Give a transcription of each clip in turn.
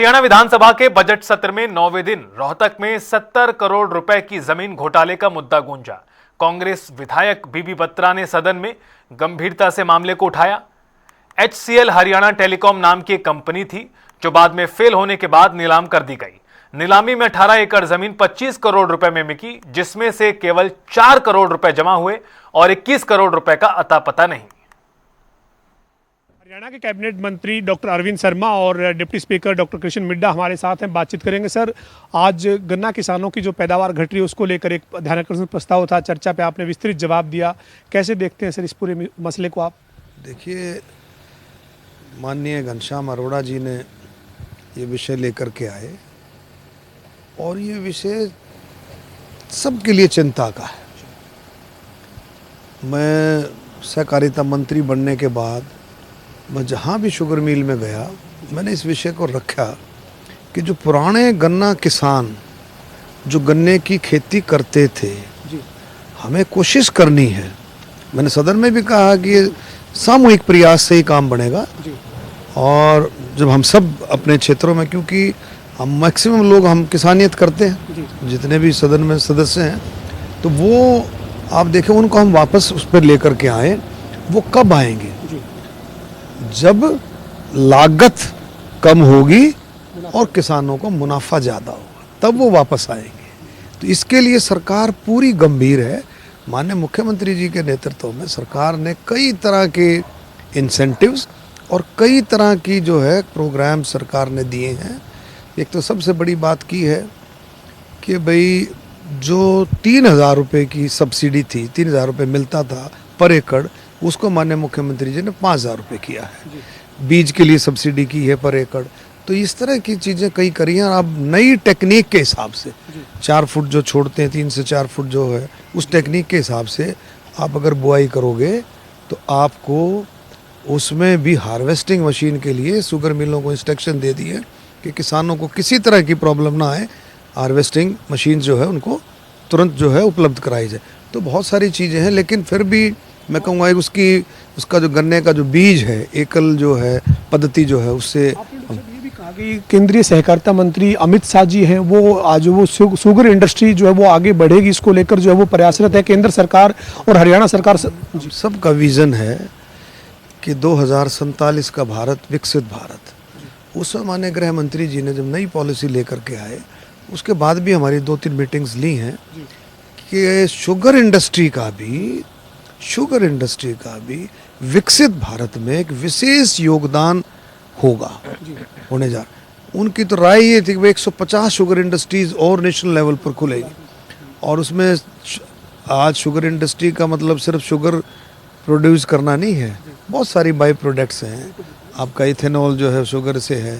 हरियाणा विधानसभा के बजट सत्र में 9वें दिन रोहतक में 70 करोड़ रुपए की जमीन घोटाले का मुद्दा गूंजा। कांग्रेस विधायक बीबी बत्रा ने सदन में गंभीरता से मामले को उठाया। HCL हरियाणा टेलीकॉम नाम की एक कंपनी थी जो बाद में फेल होने के बाद नीलाम कर दी गई। नीलामी में 18 एकड़ जमीन 25 करोड़ रुपए में बिकी, जिसमें से केवल 4 करोड़ रुपए जमा हुए और 21 करोड़ रुपए का अता पता नहीं। हरियाणा के कैबिनेट मंत्री डॉक्टर अरविंद शर्मा और deputy speaker doctor Krishan Middha हमारे साथ हैं, बातचीत करेंगे। सर, आज गन्ना किसानों की जो पैदावार घट रही है उसको लेकर एक ध्यानाकर्षण प्रस्ताव था, चर्चा पे आपने विस्तृत जवाब दिया। कैसे देखते हैं सर इस पूरे मसले को आप? देखिए, माननीय घनश्याम अरोड़ा जी ने ये विषय लेकर के आए और ये विषय सबके लिए चिंता का है। मैं सहकारिता मंत्री बनने के बाद मैं जहाँ भी शुगर मिल में गया, मैंने इस विषय को रखा कि जो पुराने गन्ना किसान जो गन्ने की खेती करते थे, हमें कोशिश करनी है। मैंने सदन में भी कहा कि सामूहिक प्रयास से ही काम बनेगा। और जब हम सब अपने क्षेत्रों में, क्योंकि हम मैक्सिमम लोग हम किसानियत करते हैं, जितने भी सदन में सदस्य हैं, तो वो आप देखें उनको हम वापस उस पर लेकर के आए। वो कब आएंगे? जब लागत कम होगी और किसानों को मुनाफा ज़्यादा होगा, तब वो वापस आएंगे। तो इसके लिए सरकार पूरी गंभीर है। माननीय मुख्यमंत्री जी के नेतृत्व में सरकार ने कई तरह के इंसेंटिव्स और कई तरह की जो है प्रोग्राम सरकार ने दिए हैं। एक तो सबसे बड़ी बात की है कि भाई जो 3,000 रुपये की सब्सिडी थी, 3,000 रुपये मिलता था पर एकड़, उसको माननीय मुख्यमंत्री जी ने 5,000 रुपये किया है। बीज के लिए सब्सिडी की है पर एकड़। तो इस तरह की चीज़ें कई करी हैं। अब नई टेक्निक के हिसाब से 4 फुट जो छोड़ते हैं, 3 से 4 फुट जो है, उस टेक्निक के हिसाब से आप अगर बुआई करोगे तो आपको उसमें भी हार्वेस्टिंग मशीन के लिए शुगर मिलों को इंस्ट्रक्शन दे दी है कि किसानों को किसी तरह की प्रॉब्लम ना आए, हार्वेस्टिंग मशीन जो है उनको तुरंत जो है उपलब्ध कराई जाए। तो बहुत सारी चीज़ें हैं, लेकिन फिर भी मैं कहूँगा उसका जो गन्ने का जो बीज है, एकल जो है पद्धति जो है, उससे ये भी कहा कि केंद्रीय सहकारिता मंत्री अमित शाह जी हैं, वो आज वो शुगर इंडस्ट्री जो है वो आगे बढ़ेगी, इसको लेकर जो है वो प्रयासरत है। केंद्र सरकार और हरियाणा सरकार सबका विज़न है कि 2047 का भारत विकसित भारत। उस समय माननीय गृह मंत्री जी ने जब नई पॉलिसी लेकर के आए, उसके बाद भी हमारी 2-3 मीटिंग्स ली हैं कि शुगर इंडस्ट्री का भी विकसित भारत में एक विशेष योगदान होने जा रहा। उनकी तो राय ये थी कि 150 शुगर इंडस्ट्रीज और नेशनल लेवल पर खुलेगी। और उसमें आज शुगर इंडस्ट्री का मतलब सिर्फ शुगर प्रोड्यूस करना नहीं है, बहुत सारी बाई प्रोडक्ट्स हैं। आपका इथेनॉल जो है शुगर से है,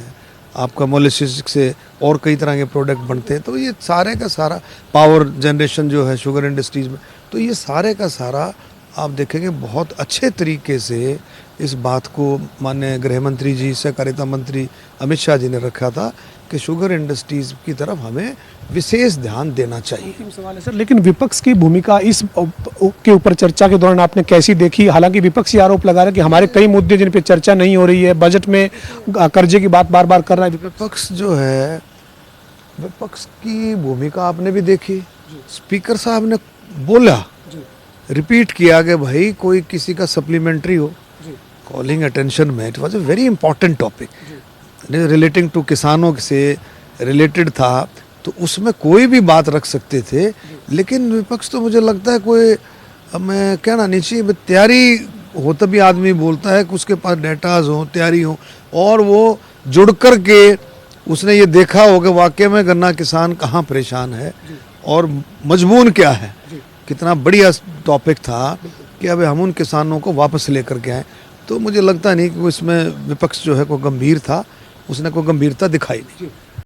आपका मोलेसिस से और कई तरह के प्रोडक्ट बनते हैं। तो ये सारे का सारा पावर जनरेशन जो है शुगर इंडस्ट्रीज में, तो ये सारे का सारा आप देखेंगे बहुत अच्छे तरीके से इस बात को माननीय गृह मंत्री जी, सहकारिता मंत्री अमित शाह जी ने रखा था कि शुगर इंडस्ट्रीज की तरफ हमें विशेष ध्यान देना चाहिए। सवाल है सर, लेकिन विपक्ष की भूमिका इस के ऊपर चर्चा के दौरान आपने कैसी देखी? हालांकि विपक्ष ये आरोप लगा रहा है कि हमारे कई मुद्दे जिन पे चर्चा नहीं हो रही है, बजट में कर्जे की बात बार बार कर रहा है। विपक्ष जो है, विपक्ष की भूमिका आपने भी देखी। स्पीकर साहब ने बोला, रिपीट किया कि भाई कोई किसी का सप्लीमेंट्री हो, कॉलिंग अटेंशन में, it was a very important topic relating to किसानों से रिलेटेड था, तो उसमें कोई भी बात रख सकते थे। लेकिन विपक्ष तो मुझे लगता है कोई, मैं कहना नहीं चाहिए, तैयारी हो तभी आदमी बोलता है कि उसके पास डेटाज हो, तैयारी हो, और वो जुड़ कर के उसने ये देखा हो कि वाकई में गन्ना किसान कहाँ परेशान है और मजबून क्या है। कितना बढ़िया टॉपिक था कि अब हम उन किसानों को वापस लेकर के आए। तो मुझे लगता नहीं कि इसमें विपक्ष जो है कोई गंभीर था, उसने कोई गंभीरता दिखाई नहीं।